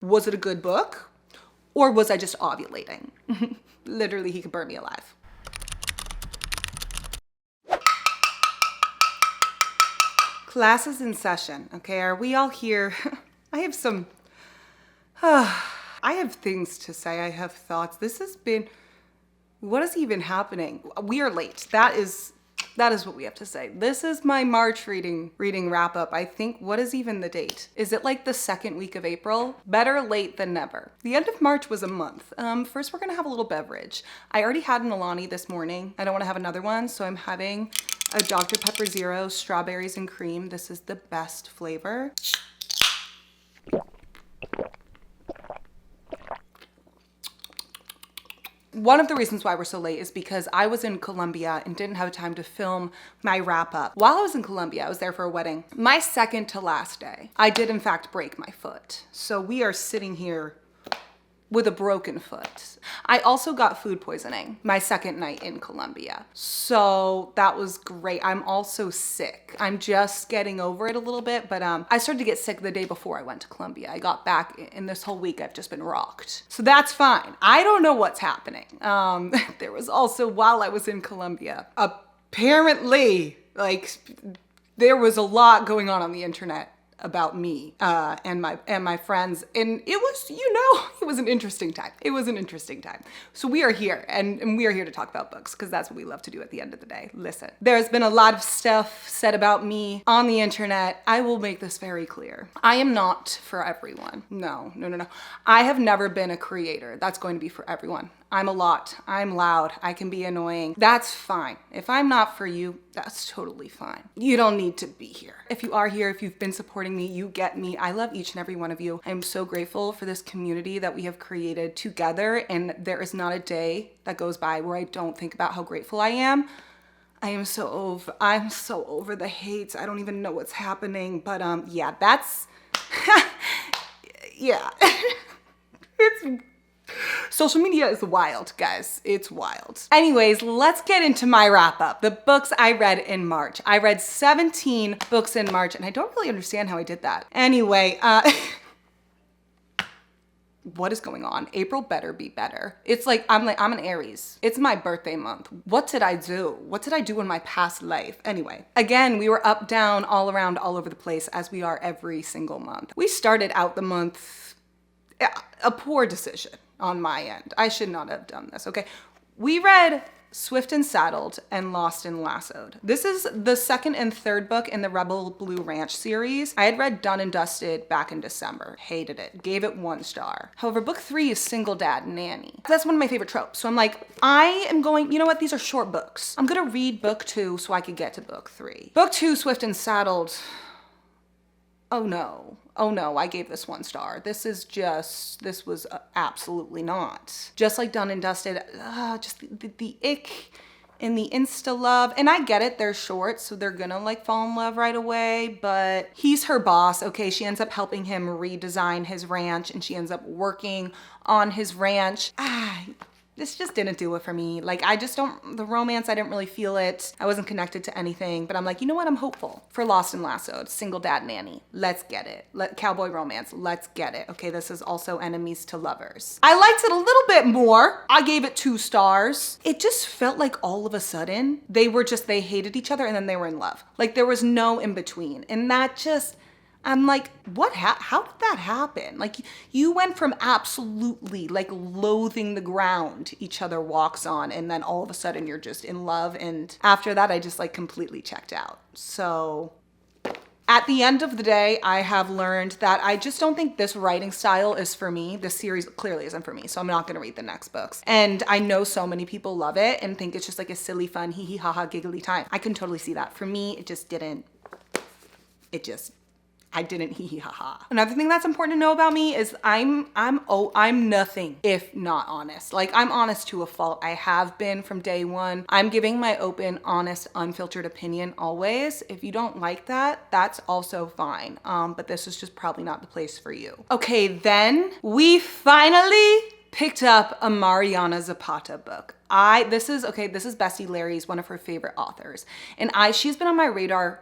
Was it a good book? Or was I just ovulating? Literally, he could burn me alive. Class is in session, okay? Are we all here? I have some, I have things to say. I have thoughts. This has been, what is even happening? We are late. That is what we have to say. This is my March reading wrap up. I think, what is even the date? Is it like the second week of April? Better late than never. The end of March was a month. First, we're gonna have a little beverage. I already had an Alani this morning. I don't wanna have another one, so I'm having a Dr. Pepper Zero, strawberries and cream. This is the best flavor. One of the reasons why we're so late is because I was in Colombia and didn't have time to film my wrap up. While I was in Colombia, I was there for a wedding. My second to last day, I did in fact break my foot. So we are sitting here with a broken foot. I also got food poisoning my second night in Colombia. So that was great. I'm also sick. I'm just getting over it a little bit, but I started to get sick the day before I went to Colombia. I got back and this whole week I've just been rocked. So that's fine. I don't know what's happening. There was also, while I was in Colombia, apparently, like, there was a lot going on the internet about me and my friends, and it was, it was an interesting time. It was an interesting time. So we are here, and we are here to talk about books, because that's what we love to do at the end of the day. Listen, there's been a lot of stuff said about me on the internet. I will make this very clear. I am not for everyone. No. I have never been a creator that's going to be for everyone. I'm a lot. I'm loud. I can be annoying. That's fine. If I'm not for you, that's totally fine. You don't need to be here. If you are here, if you've been supporting me, you get me. I love each and every one of you. I'm so grateful for this community that we have created together, and there is not a day that goes by where I don't think about how grateful I am. I'm so over the hates. I don't even know what's happening, but yeah, that's, yeah. Social media is wild, guys. It's wild. Anyways, let's get into my wrap up. The books I read in March. I read 17 books in March, and I don't really understand how I did that. Anyway, what is going on? April better be better. It's like, I'm an Aries. It's my birthday month. What did I do? What did I do in my past life? Anyway, again, we were up, down, all around, all over the place, as we are every single month. We started out the month, a poor decision on my end. I should not have done this, okay? We read Swift and Saddled and Lost and Lassoed. This is the second and third book in the Rebel Blue Ranch series. I had read Done and Dusted back in December. Hated it. Gave it 1 star. However, book 3 is Single Dad Nanny. That's one of my favorite tropes. So I'm like, I am going, you know what? These are short books. I'm gonna read book 2 so I could get to book 3. Book 2, Swift and Saddled. Oh no, I gave this 1 star. This was absolutely not. Just like Done and Dusted, just the ick and the insta love. And I get it, they're short, so they're gonna like fall in love right away, but he's her boss, okay? She ends up helping him redesign his ranch, and she ends up working on his ranch. This just didn't do it for me. Like, the romance, I didn't really feel it. I wasn't connected to anything, but I'm like, you know what? I'm hopeful for Lost and Lassoed, Single Dad Nanny. Let's get it. Cowboy romance, let's get it. Okay, this is also enemies to lovers. I liked it a little bit more. I gave it 2 stars. It just felt like all of a sudden, they hated each other and then they were in love. Like, there was no in between. And that just, I'm like, how did that happen? Like, you went from absolutely like loathing the ground each other walks on, and then all of a sudden you're just in love. And after that, I just like completely checked out. So at the end of the day, I have learned that I just don't think this writing style is for me. This series clearly isn't for me, so I'm not gonna read the next books. And I know so many people love it and think it's just like a silly, fun, hee hee ha ha giggly time. I can totally see that. For me, I didn't hee hee ha ha. Another thing that's important to know about me is I'm nothing if not honest. Like, I'm honest to a fault. I have been from day one. I'm giving my open, honest, unfiltered opinion always. If you don't like that, that's also fine. But this is just probably not the place for you. Okay, then we finally picked up a Mariana Zapata book. This is Bestie Larry's, one of her favorite authors. And she's been on my radar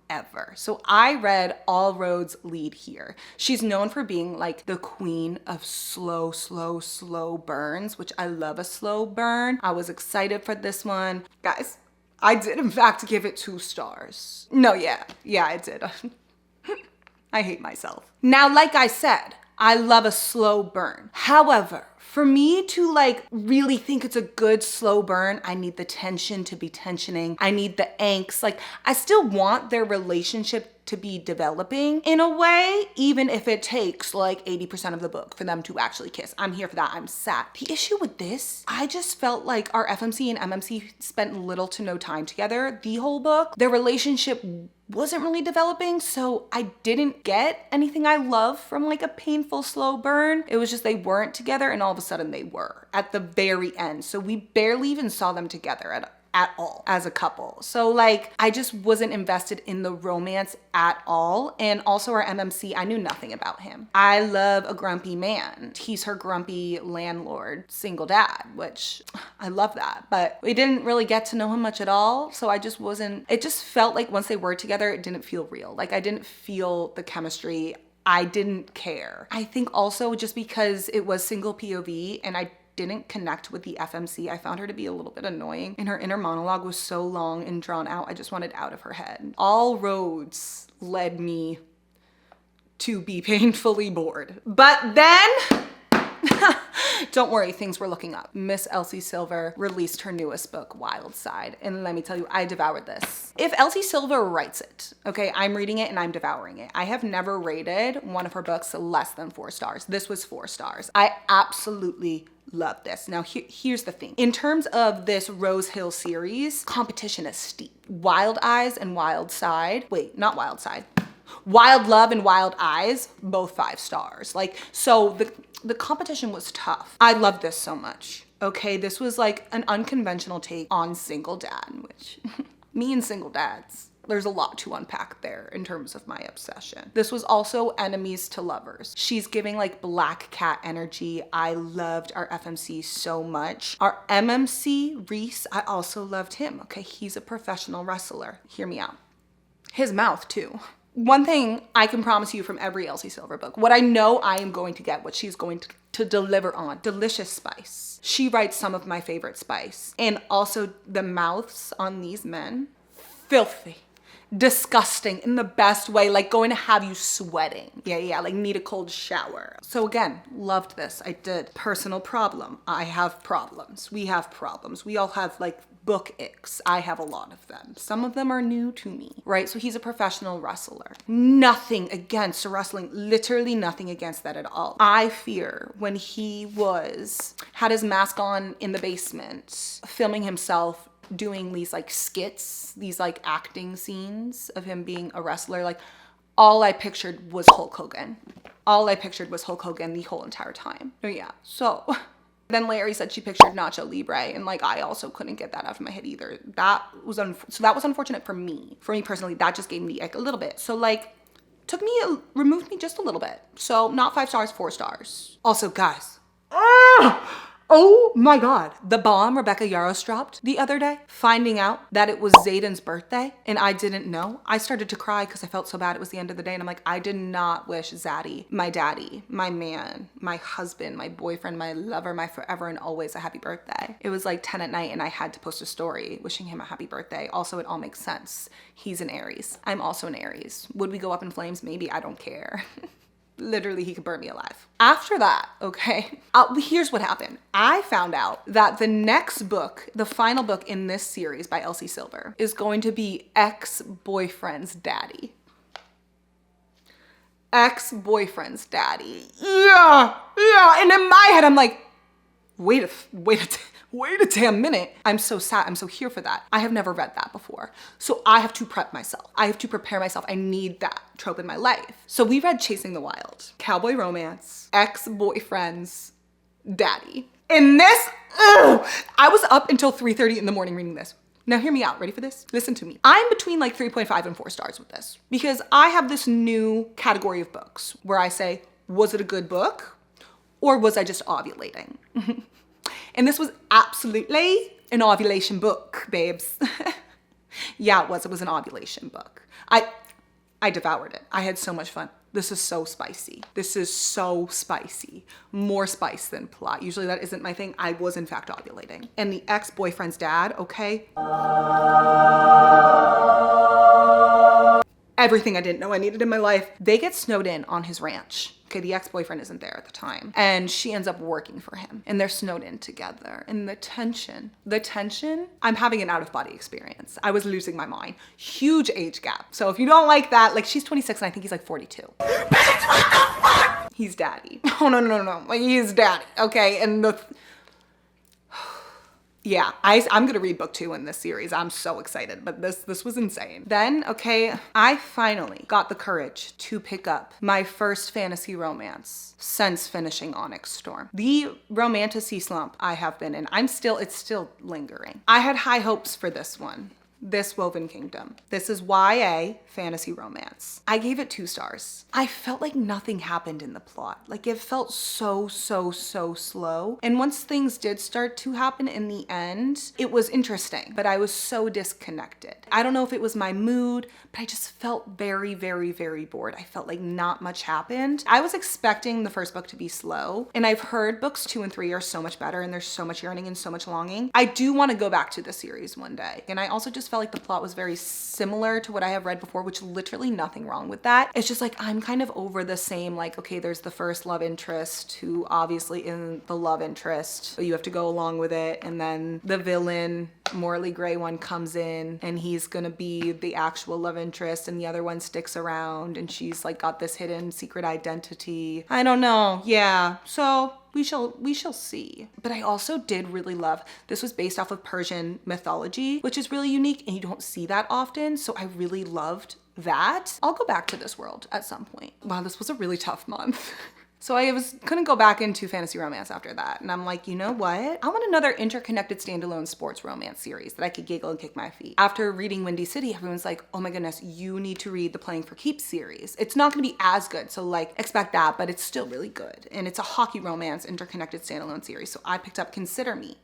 ever. So I read All Roads Lead Here. She's known for being like the queen of slow burns, which I love a slow burn. I was excited for this one. Guys, I did in fact give it 2 stars. No, yeah, I did. I hate myself. Now, like I said, I love a slow burn. However, for me to like really think it's a good slow burn, I need the tension to be tensioning. I need the angst. Like, I still want their relationship to be developing in a way, even if it takes like 80% of the book for them to actually kiss. I'm here for that. I'm sad. The issue with this, I just felt like our FMC and MMC spent little to no time together the whole book. Their relationship wasn't really developing, so I didn't get anything I love from like a painful slow burn. It was just they weren't together, and all of a sudden they were at the very end. So we barely even saw them together at all as a couple. So like, I just wasn't invested in the romance at all. And also our MMC, I knew nothing about him. I love a grumpy man. He's her grumpy landlord, single dad, which I love that. But we didn't really get to know him much at all. So I just wasn't, it just felt like once they were together, it didn't feel real. Like, I didn't feel the chemistry. I didn't care. I think also just because it was single POV and I didn't connect with the FMC. I found her to be a little bit annoying, and her inner monologue was so long and drawn out. I just wanted out of her head. All roads led me to be painfully bored. But then, don't worry, things were looking up. Miss Elsie Silver released her newest book, Wild Side. And let me tell you, I devoured this. If Elsie Silver writes it, okay, I'm reading it and I'm devouring it. I have never rated one of her books less than 4 stars. This was 4 stars. I absolutely love this. Now, here's the thing. In terms of this Rose Hill series, competition is steep. Wild Eyes and Wild Side, wait, not Wild Side. Wild Love and Wild Eyes, both 5 stars. Like, so the competition was tough. I love this so much. Okay, this was like an unconventional take on single dad, which me and single dads, there's a lot to unpack there in terms of my obsession. This was also enemies to lovers. She's giving like black cat energy. I loved our FMC so much. Our MMC, Reese, I also loved him. Okay, he's a professional wrestler. Hear me out. His mouth too. One thing I can promise you from every Elsie Silver book, what I know I am going to get, what she's going to deliver on, delicious spice. She writes some of my favorite spice. And also the mouths on these men, filthy. Disgusting in the best way, like going to have you sweating. Yeah, like need a cold shower. So again, loved this. I did. Personal problem. I have problems. We have problems. We all have like book icks. I have a lot of them. Some of them are new to me, right? So he's a professional wrestler. Nothing against wrestling, literally nothing against that at all. I fear when he had his mask on in the basement, filming himself doing these like skits, these like acting scenes of him being a wrestler, like all I pictured was Hulk Hogan. All I pictured was Hulk Hogan the whole entire time. Oh yeah, so then Larry said she pictured Nacho Libre, and like I also couldn't get that out of my head either. That was unfortunate for me. For me personally, that just gave me like a little bit. So like removed me just a little bit. So not 5 stars, 4 stars. Also, guys, oh my God. The bomb Rebecca Yarros dropped the other day, finding out that it was Zayden's birthday and I didn't know. I started to cry because I felt so bad. It was the end of the day and I'm like, I did not wish Zaddy, my daddy, my man, my husband, my boyfriend, my lover, my forever and always a happy birthday. It was like 10 at night and I had to post a story wishing him a happy birthday. Also, it all makes sense. He's an Aries. I'm also an Aries. Would we go up in flames? Maybe. I don't care. Literally, he could burn me alive. After that, okay, here's what happened. I found out that the next book, the final book in this series by Elsie Silver, is going to be Ex-Boyfriend's Daddy. Ex-Boyfriend's Daddy. Yeah. And in my head, I'm like, wait a damn minute. I'm so sad. I'm so here for that. I have never read that before. So I have to prep myself. I have to prepare myself. I need that trope in my life. So we read Chasing the Wild, cowboy romance, ex-boyfriend's daddy. In this, I was up until 3:30 in the morning reading this. Now hear me out. Ready for this? Listen to me. I'm between like 3.5 and 4 stars with this because I have this new category of books where I say, was it a good book or was I just ovulating? And this was absolutely an ovulation book, babes. Yeah, it was. It was an ovulation book. I devoured it. I had so much fun. This is so spicy. This is so spicy. More spice than plot. Usually that isn't my thing. I was in fact ovulating. And the ex-boyfriend's dad, okay? Everything I didn't know I needed in my life. They get snowed in on his ranch. Okay, the ex-boyfriend isn't there at the time. And she ends up working for him. And they're snowed in together. And the tension, I'm having an out-of-body experience. I was losing my mind. Huge age gap. So if you don't like that, like she's 26 and I think he's like 42. Bitch, what the fuck? He's daddy. Oh, no. Like he's daddy, okay? And yeah, I'm gonna read book 2 in this series. I'm so excited, but this was insane. Then, okay, I finally got the courage to pick up my first fantasy romance since finishing Onyx Storm. The romantasy slump I have been in, it's still lingering. I had high hopes for this one. This Woven Kingdom. This is YA fantasy romance. I gave it 2 stars. I felt like nothing happened in the plot. Like it felt so slow. And once things did start to happen in the end, it was interesting, but I was so disconnected. I don't know if it was my mood, but I just felt very bored. I felt like not much happened. I was expecting the first book to be slow, and I've heard books 2 and 3 are so much better and there's so much yearning and so much longing. I do want to go back to the series one day. And I also just felt like the plot was very similar to what I have read before, which literally nothing wrong with that. It's just like, I'm kind of over the same, like, okay, there's the first love interest who obviously isn't the love interest, but you have to go along with it. And then the villain, morally gray one, comes in and he's gonna be the actual love interest and the other one sticks around and she's like got this hidden secret identity. I don't know. Yeah. So we shall see. But I also did really love, this was based off of Persian mythology, which is really unique and you don't see that often. So I really loved that. I'll go back to this world at some point. Wow, this was a really tough month. So I couldn't go back into fantasy romance after that. And I'm like, you know what? I want another interconnected standalone sports romance series that I could giggle and kick my feet. After reading Windy City, everyone's like, oh my goodness, you need to read the Playing for Keeps series. It's not gonna be as good, so like expect that, but it's still really good. And it's a hockey romance interconnected standalone series. So I picked up Consider Me.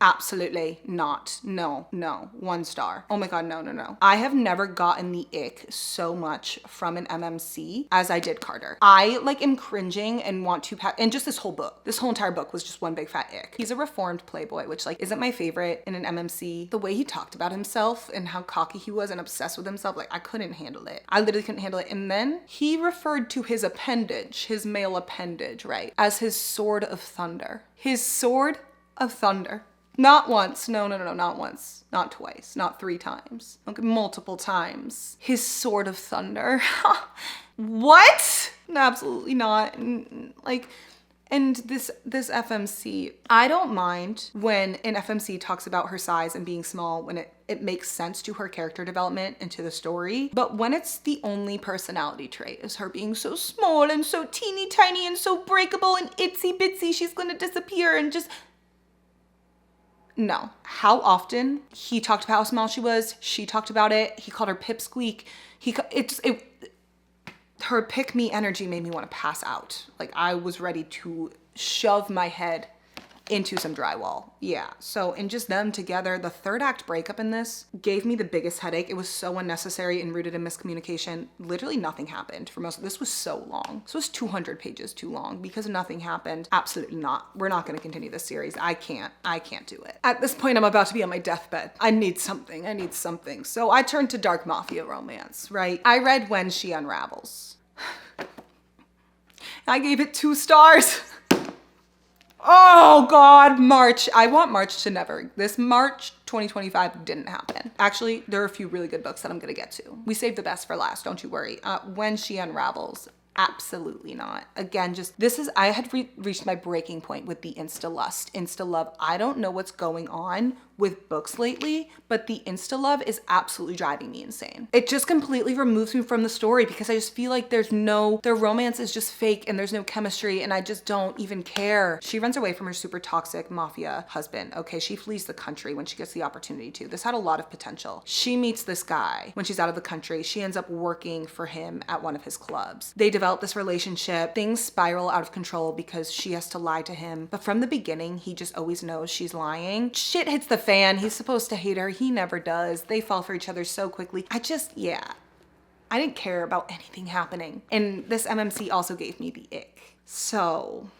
Absolutely not. No. 1 star. Oh my God, no. I have never gotten the ick so much from an MMC as I did Carter. I like am cringing and want to and just this whole entire book was just one big fat ick. He's a reformed playboy, which like isn't my favorite in an MMC. The way he talked about himself and how cocky he was and obsessed with himself, like I couldn't handle it. I literally couldn't handle it. And then he referred to his appendage, his male appendage, right, as his sword of thunder. His sword of thunder. Not once, no, not once, not twice, not 3 times, okay, multiple times. His sword of thunder. What? No, absolutely not. Like, and this FMC, I don't mind when an FMC talks about her size and being small when it makes sense to her character development and to the story. But when it's the only personality trait is her being so small and so teeny tiny and so breakable and itsy bitsy, she's gonna disappear and just... No. How often he talked about how small she was, she talked about it, he called her pipsqueak. Her pick me energy made me want to pass out. Like I was ready to shove my head into some drywall. Yeah. So, and just them together, the 3rd act breakup in this gave me the biggest headache. It was so unnecessary and rooted in miscommunication. Literally nothing happened for most of this. Was so long. This was 200 pages too long because nothing happened. Absolutely not. We're not going to continue this series. I can't do it. At this point, I'm about to be on my deathbed. I need something. So I turned to dark mafia romance, right? I read When She Unravels. I gave it 2 stars. Oh God, March. I want March to never. This March 2025 didn't happen. Actually, there are a few really good books that I'm gonna get to. We saved the best for last, don't you worry. When She Unravels. Absolutely not. Again, I had reached my breaking point with the insta love. I don't know what's going on with books lately, but the insta love is absolutely driving me insane. It just completely removes me from the story because I just feel like their romance is just fake and there's no chemistry and I just don't even care. She runs away from her super toxic mafia husband. Okay, she flees the country when she gets the opportunity to. This had a lot of potential. She meets this guy when she's out of the country. She ends up working for him at one of his clubs. They develop this relationship. Things spiral out of control because she has to lie to him. But from the beginning, he just always knows she's lying. Shit hits the fan. He's supposed to hate her. He never does. They fall for each other so quickly. Yeah. I didn't care about anything happening. And this MMC also gave me the ick. So,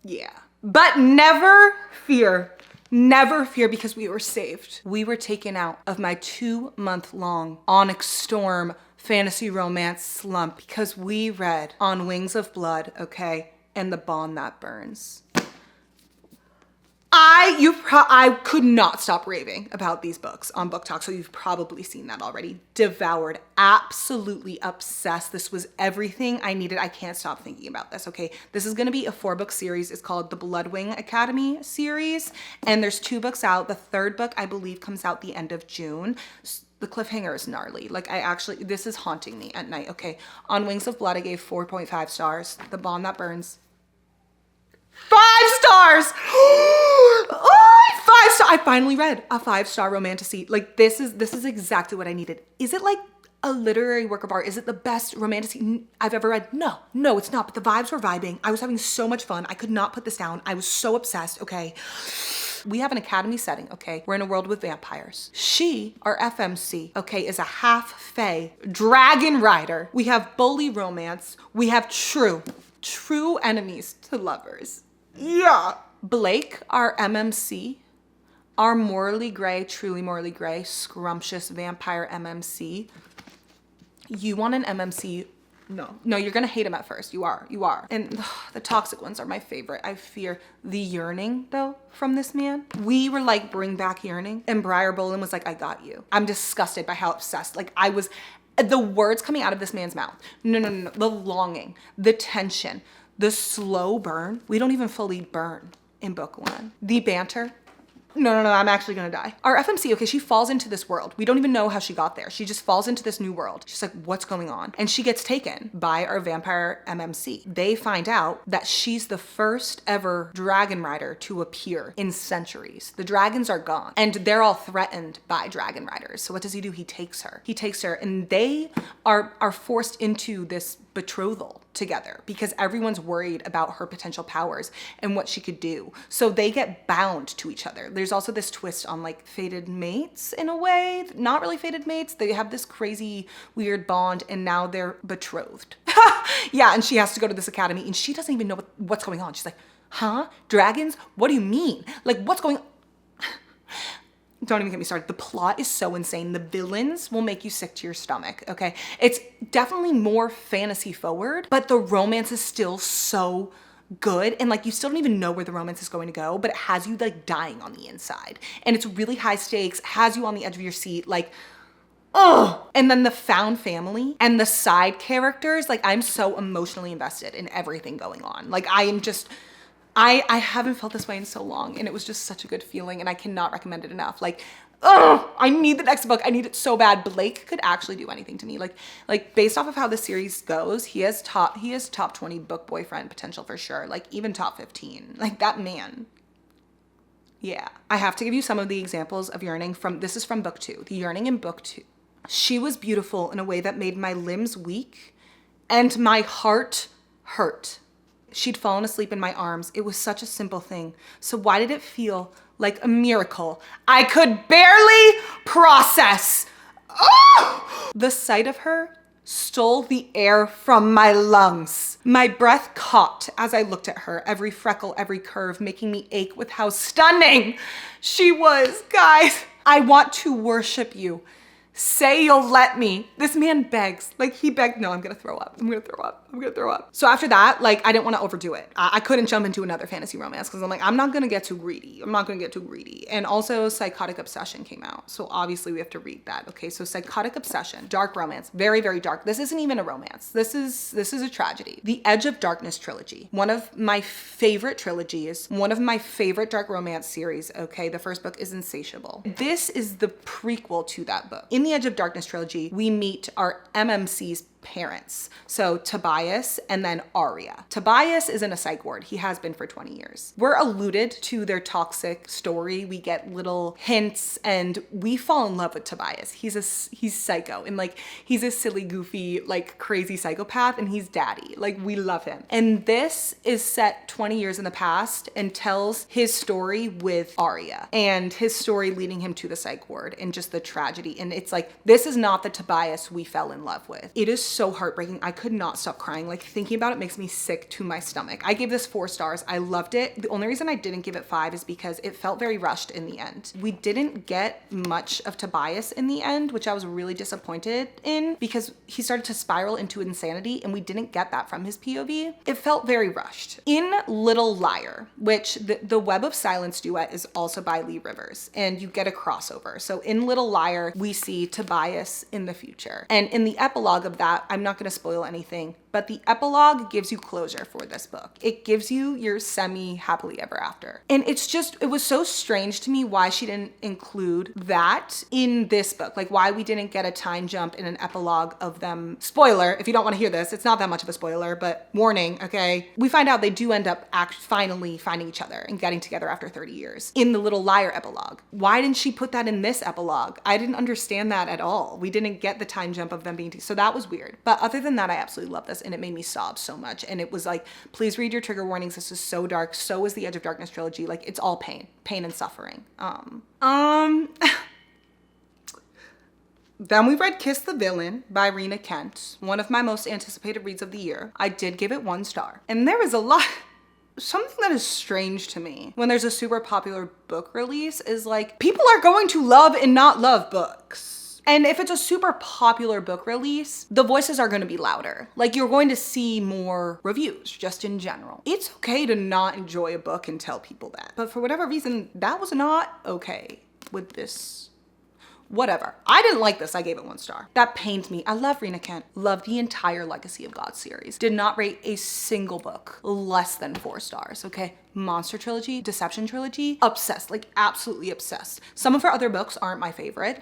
yeah. But never fear because we were saved. We were taken out of my 2-month-long Onyx Storm fantasy romance slump because we read On Wings of Blood, okay, and The Bond That Burns. I could not stop raving about these books on Book Talk, so you've probably seen that already. Devoured, absolutely obsessed. This was everything I needed. I can't stop thinking about this, okay? This is gonna be a 4-book series. It's called the Bloodwing Academy series, and there's 2 books out. The 3rd book, I believe, comes out the end of June. The cliffhanger is gnarly. Like, this is haunting me at night, okay? On Wings of Blood, I gave 4.5 stars. The Bond That Burns, 5 stars! Oh, 5 stars! I finally read a 5-star romantasy. Like, this is exactly what I needed. Is it like a literary work of art? Is it the best romantasy I've ever read? No, it's not. But the vibes were vibing. I was having so much fun. I could not put this down. I was so obsessed, okay? We have an academy setting, okay? We're in a world with vampires. She, our FMC, okay, is a half-fae dragon rider. We have bully romance. We have true enemies to lovers. Yeah. Blake, our MMC, our morally gray, truly morally gray, scrumptious vampire MMC. You want an MMC? No, you're gonna hate him at first. You are. And the toxic ones are my favorite. I fear the yearning, though, from this man. We were like, bring back yearning. And Briar Bolin was like, I got you. I'm disgusted by how obsessed. Like, I was, the words coming out of this man's mouth. No. The longing, the tension, the slow burn. We don't even fully burn in book 1. The banter. No, I'm actually gonna die. Our FMC, okay, she falls into this world. We don't even know how she got there. She just falls into this new world. She's like, what's going on? And she gets taken by our vampire MMC. They find out that she's the first ever dragon rider to appear in centuries. The dragons are gone and they're all threatened by dragon riders. So what does he do? He takes her and they are forced into this betrothal together because everyone's worried about her potential powers and what she could do. So they get bound to each other. There's also this twist on like fated mates in a way, not really fated mates. They have this crazy weird bond and now they're betrothed. Yeah, and she has to go to this academy and she doesn't even know what's going on. She's like, huh? Dragons? What do you mean? Like, what's going on? Don't even get me started. The plot is so insane. The villains will make you sick to your stomach, okay? It's definitely more fantasy forward, but the romance is still so good. And like, you still don't even know where the romance is going to go, but it has you like dying on the inside. And it's really high stakes, has you on the edge of your seat, like, oh. And then the found family and the side characters, like I'm so emotionally invested in everything going on. Like I haven't felt this way in so long and it was just such a good feeling and I cannot recommend it enough. Like, oh, I need the next book. I need it so bad. Blake could actually do anything to me. Like based off of how the series goes, he has top 20 book boyfriend potential for sure. Like even top 15, like that man. Yeah. I have to give you some of the examples of yearning this is from book 2, the yearning in book 2. She was beautiful in a way that made my limbs weak and my heart hurt. She'd fallen asleep in my arms. It was such a simple thing. So why did it feel like a miracle I could barely process? Oh! The sight of her stole the air from my lungs. My breath caught as I looked at her, every freckle, every curve, making me ache with how stunning she was. Guys, I want to worship you. Say you'll let me. This man begs, like he begged, no, I'm gonna throw up. So after that, like I didn't want to overdo it. I couldn't jump into another fantasy romance because I'm like, I'm not gonna get too greedy. And also Psychotic Obsession came out. So obviously we have to read that. Okay, so Psychotic Obsession, dark romance, very, very dark. This isn't even a romance. This is a tragedy. The Edge of Darkness trilogy, one of my favorite trilogies, one of my favorite dark romance series. Okay, the first book is Insatiable. This is the prequel to that book. In the Edge of Darkness trilogy, we meet our MMC's parents. So Tobias and then Aria. Tobias is in a psych ward. He has been for 20 years. We're alluded to their toxic story. We get little hints and we fall in love with Tobias. He's psycho and like he's a silly, goofy, like crazy psychopath and he's daddy. Like we love him. And this is set 20 years in the past and tells his story with Aria and his story leading him to the psych ward and just the tragedy. And it's like, this is not the Tobias we fell in love with. It is so heartbreaking. I could not stop crying. Like thinking about it makes me sick to my stomach. I gave this 4 stars. I loved it. The only reason I didn't give it 5 is because it felt very rushed in the end. We didn't get much of Tobias in the end, which I was really disappointed in because he started to spiral into insanity and we didn't get that from his POV. It felt very rushed. In Little Liar, which the Web of Silence duet is also by Lee Rivers and you get a crossover. So in Little Liar, we see Tobias in the future. And in the epilogue of that, I'm not gonna spoil anything, but the epilogue gives you closure for this book. It gives you your semi-happily ever after. And it was so strange to me why she didn't include that in this book. Like why we didn't get a time jump in an epilogue of them. Spoiler, if you don't wanna hear this, it's not that much of a spoiler, but warning, okay? We find out they do end up finally finding each other and getting together after 30 years in the Little Liar epilogue. Why didn't she put that in this epilogue? I didn't understand that at all. We didn't get the time jump of them being together. So that was weird. But other than that, I absolutely love this and it made me sob so much. And it was like, please read your trigger warnings. This is so dark. So is the Edge of Darkness trilogy. Like it's all pain and suffering. Then we read Kiss the Villain by Rena Kent, one of my most anticipated reads of the year. I did give it 1 star. And there is a lot, something that is strange to me when there's a super popular book release is like, people are going to love and not love books. And if it's a super popular book release, the voices are gonna be louder. Like you're going to see more reviews just in general. It's okay to not enjoy a book and tell people that. But for whatever reason, that was not okay with this. Whatever. I didn't like this. I gave it 1 star. That pained me. I love Rena Kent. Love the entire Legacy of God series. Did not rate a single book less than 4 stars, okay? Monster Trilogy, Deception Trilogy, obsessed, like absolutely obsessed. Some of her other books aren't my favorite.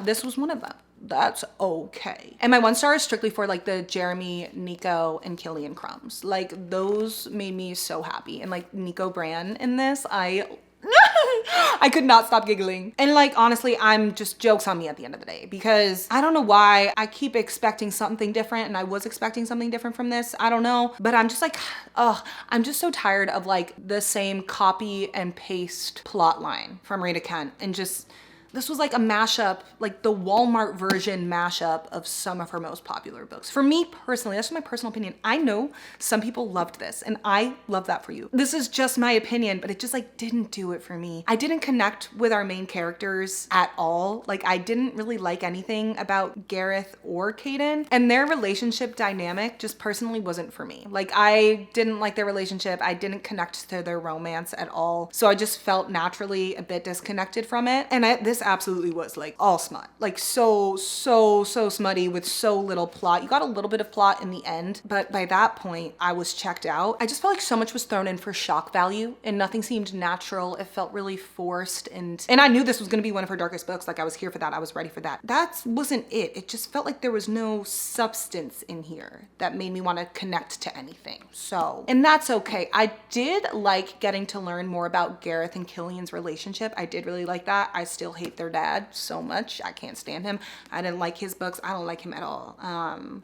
This was one of them. That's okay. And my 1 star is strictly for like the Jeremy, Nico, and Killian crumbs. Like those made me so happy. And like Nico Bran in this, I could not stop giggling. And like, honestly, I'm just jokes on me at the end of the day because I don't know why I keep expecting something different and I was expecting something different from this. I don't know, but I'm just like, I'm just so tired of like the same copy and paste plot line from Rita Kent and just, this was like a mashup, like the Walmart version mashup of some of her most popular books. For me personally, that's my personal opinion. I know some people loved this and I love that for you. This is just my opinion, but it just like didn't do it for me. I didn't connect with our main characters at all. Like I didn't really like anything about Gareth or Caden and their relationship dynamic just personally wasn't for me. Like I didn't like their relationship. I didn't connect to their romance at all. So I just felt naturally a bit disconnected from it. And this absolutely was like all smut, like so smutty with so little plot. You got a little bit of plot in the end, but by that point I was checked out. I just felt like so much was thrown in for shock value and nothing seemed natural. It felt really forced and I knew this was going to be one of her darkest books. Like I was here for that. I was ready for that. That wasn't it. It just felt like there was no substance in here that made me want to connect to anything. So, and that's okay. I did like getting to learn more about Gareth and Killian's relationship. I did really like that. I still hate their dad so much. I can't stand him. I didn't like his books. I don't like him at all.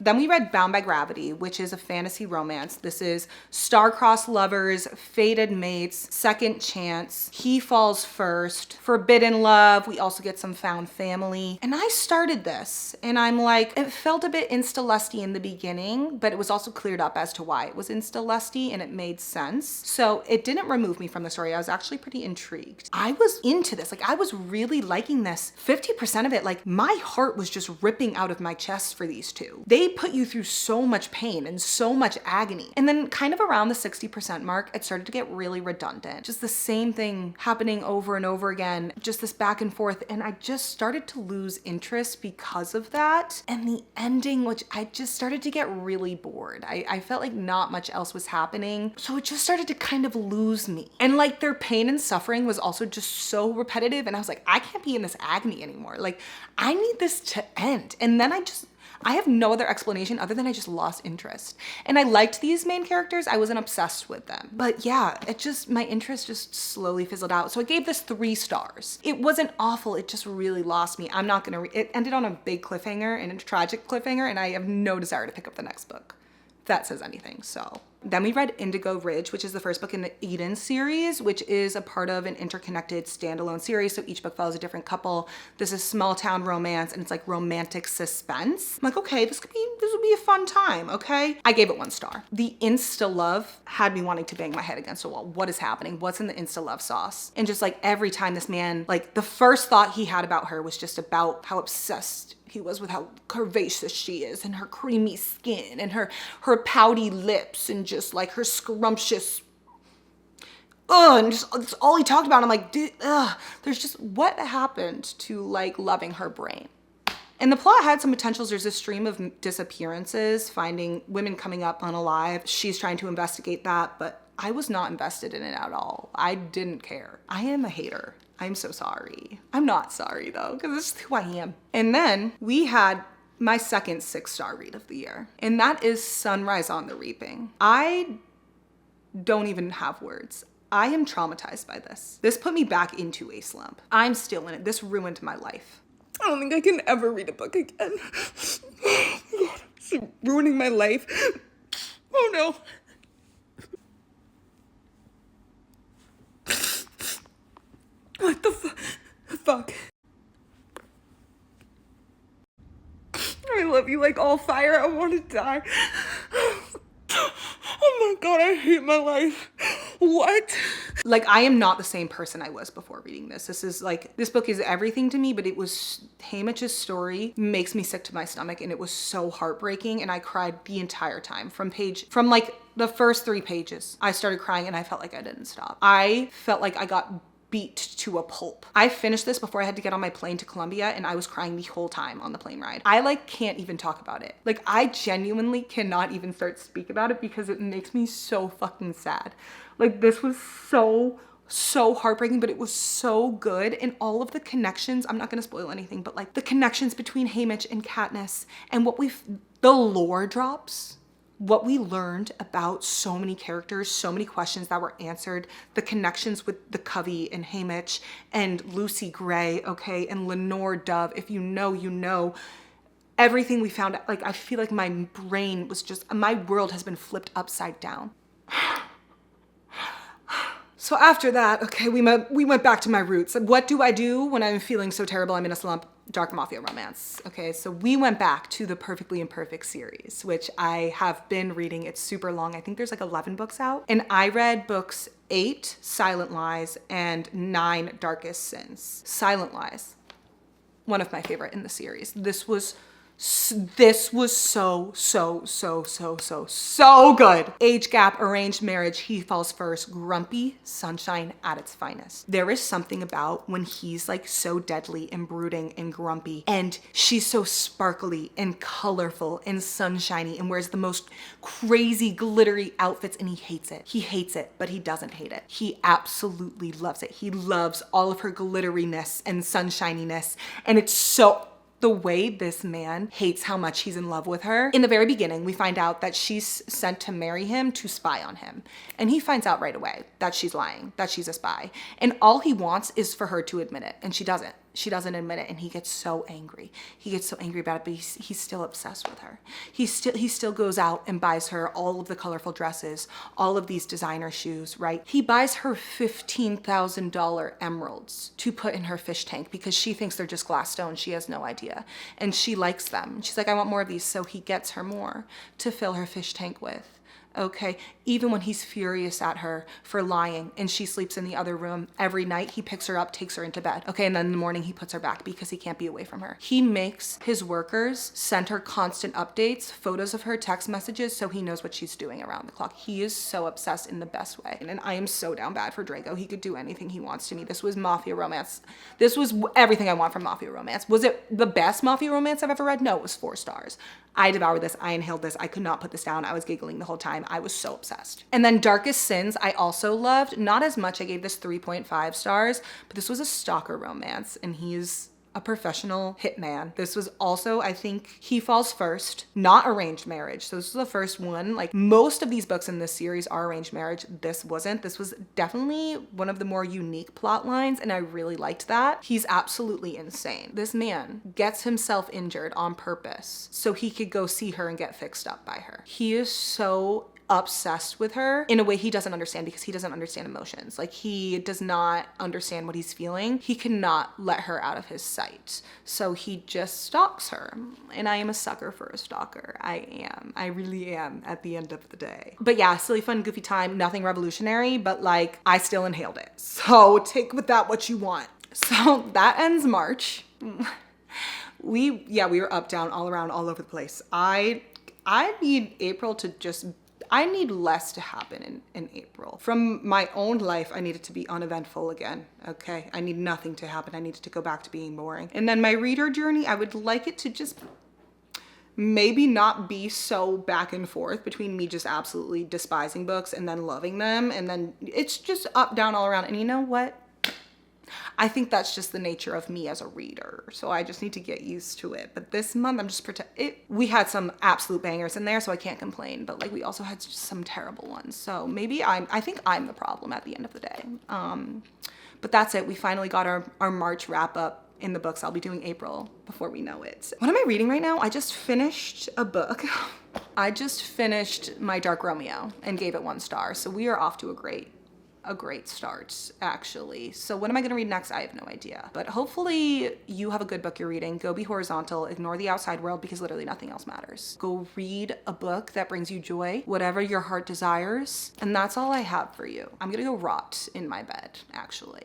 Then we read Bound by Gravity, which is a fantasy romance. This is star-crossed lovers, fated mates, second chance, he falls first, forbidden love. We also get some found family. And I started this and I'm like, it felt a bit insta-lusty in the beginning, but it was also cleared up as to why it was insta-lusty and it made sense. So it didn't remove me from the story. I was actually pretty intrigued. I was into this. Like I was really liking this. 50% of it, like my heart was just ripping out of my chest for these two. They put you through so much pain and so much agony. And then kind of around the 60% mark, it started to get really redundant. Just the same thing happening over and over again, just this back and forth. And I just started to lose interest because of that. And the ending, which I just started to get really bored. I felt like not much else was happening. So it just started to kind of lose me. And like their pain and suffering was also just so repetitive. And I was like, I can't be in this agony anymore. Like I need this to end. And then I have no other explanation other than I just lost interest. And I liked these main characters. I wasn't obsessed with them. But yeah, my interest just slowly fizzled out. So I gave this 3 stars. It wasn't awful. It just really lost me. I'm not gonna, it ended on a big cliffhanger and a tragic cliffhanger, and I have no desire to pick up the next book. If that says anything, so. Then we read Indigo Ridge, which is the first book in the Eden series, which is a part of an interconnected standalone series. So each book follows a different couple. This is small town romance and it's like romantic suspense. I'm like, okay, this would be a fun time, okay? I gave it 1 star. The insta love had me wanting to bang my head against a wall. What is happening? What's in the insta love sauce? And just like every time this man, like the first thought he had about her was just about how obsessed he was with how curvaceous she is and her creamy skin and her pouty lips and just like her scrumptious, and just that's all he talked about. I'm like, dude, there's just, what happened to like loving her brain? And the plot had some potentials. There's this stream of disappearances, finding women coming up unalive. She's trying to investigate that, but I was not invested in it at all. I didn't care. I am a hater. I'm so sorry. I'm not sorry though, because this is who I am. And then we had my second 6-star read of the year, and that is Sunrise on the Reaping. I don't even have words. I am traumatized by this. This put me back into a slump. I'm still in it. This ruined my life. I don't think I can ever read a book again. Oh God, it's ruining my life. Oh no. What the fuck? I love you like all fire. I want to die. Oh my God, I hate my life. What? Like, I am not the same person I was before reading this. This book is everything to me, but it was, Hamish's story makes me sick to my stomach, and it was so heartbreaking, and I cried the entire time. From like the first 3 pages, I started crying and I felt like I didn't stop. I felt like I got beat to a pulp. I finished this before I had to get on my plane to Columbia, and I was crying the whole time on the plane ride. I like can't even talk about it. Like, I genuinely cannot even start to speak about it because it makes me so fucking sad. Like, this was so heartbreaking, but it was so good. And all of the connections, I'm not gonna spoil anything, but like the connections between Hamish and Katniss and the lore drops, what we learned about so many characters, so many questions that were answered, the connections with the Covey and Hamish and Lucy Gray, okay, and Lenore Dove. If you know, you know. Everything we found, like, I feel like my brain was just, my world has been flipped upside down. So after that, okay, we went back to my roots. What do I do when I'm feeling so terrible I'm in a slump? Dark Mafia romance. Okay, so we went back to the Perfectly Imperfect series, which I have been reading. It's super long. I think there's like 11 books out. And I read books 8, Silent Lies, and 9, Darkest Sins. Silent Lies, one of my favorite in the series. This was so good. Age gap, arranged marriage, he falls first, grumpy, sunshine at its finest. There is something about when he's like so deadly and brooding and grumpy, and she's so sparkly and colorful and sunshiny and wears the most crazy glittery outfits, and he hates it. He hates it, but he doesn't hate it. He absolutely loves it. He loves all of her glitteriness and sunshininess, and it's so, the way this man hates how much he's in love with her. In the very beginning, we find out that she's sent to marry him to spy on him. And he finds out right away that she's lying, that she's a spy. And all he wants is for her to admit it. And she doesn't. She doesn't admit it, and he gets so angry. He gets so angry about it, but he's still obsessed with her. He still goes out and buys her all of the colorful dresses, all of these designer shoes, right? He buys her $15,000 emeralds to put in her fish tank because she thinks they're just glass stones. She has no idea. And she likes them. She's like, I want more of these. So he gets her more to fill her fish tank with. Okay, even when he's furious at her for lying and she sleeps in the other room, every night he picks her up, takes her into bed. Okay, and then in the morning he puts her back because he can't be away from her. He makes his workers send her constant updates, photos of her, text messages, so he knows what she's doing around the clock. He is so obsessed in the best way. And I am so down bad for Draco. He could do anything he wants to me. This was mafia romance. This was everything I want from mafia romance. Was it the best mafia romance I've ever read? No, it was 4 stars. I devoured this, I inhaled this, I could not put this down. I was giggling the whole time. I was so obsessed. And then Darkest Sins, I also loved. Not as much, I gave this 3.5 stars, but this was a stalker romance, and he's a professional hitman. This was also, I think, He Falls First, not arranged marriage. So this was the first one. Like most of these books in this series are arranged marriage. This wasn't. This was definitely one of the more unique plot lines, and I really liked that. He's absolutely insane. This man gets himself injured on purpose so he could go see her and get fixed up by her. He is so obsessed with her in a way he doesn't understand, because he doesn't understand emotions. Like he does not understand what he's feeling. He cannot let her out of his sight. So he just stalks her. And I am a sucker for a stalker. I am. I really am at the end of the day. But yeah, silly, fun, goofy time, nothing revolutionary, but like I still inhaled it. So take with that what you want. So that ends March. We were up, down, all around, all over the place. I need April to just, I need less to happen in April. From my own life, I need it to be uneventful again, okay? I need nothing to happen. I need it to go back to being boring. And then my reader journey, I would like it to just maybe not be so back and forth between me just absolutely despising books and then loving them. And then it's just up, down, all around. And you know what? I think that's just the nature of me as a reader. So I just need to get used to it. But this month I'm just we had some absolute bangers in there, so I can't complain. But like we also had just some terrible ones. So maybe I think I'm the problem at the end of the day. But that's it. We finally got our March wrap up in the books. I'll be doing April before we know it. What am I reading right now? I just finished a book. I just finished My Dark Romeo and gave it 1 star. So we are off to a great start, actually. So what am I gonna read next? I have no idea. But hopefully you have a good book you're reading. Go be horizontal, ignore the outside world, because literally nothing else matters. Go read a book that brings you joy, whatever your heart desires. And that's all I have for you. I'm gonna go rot in my bed, actually.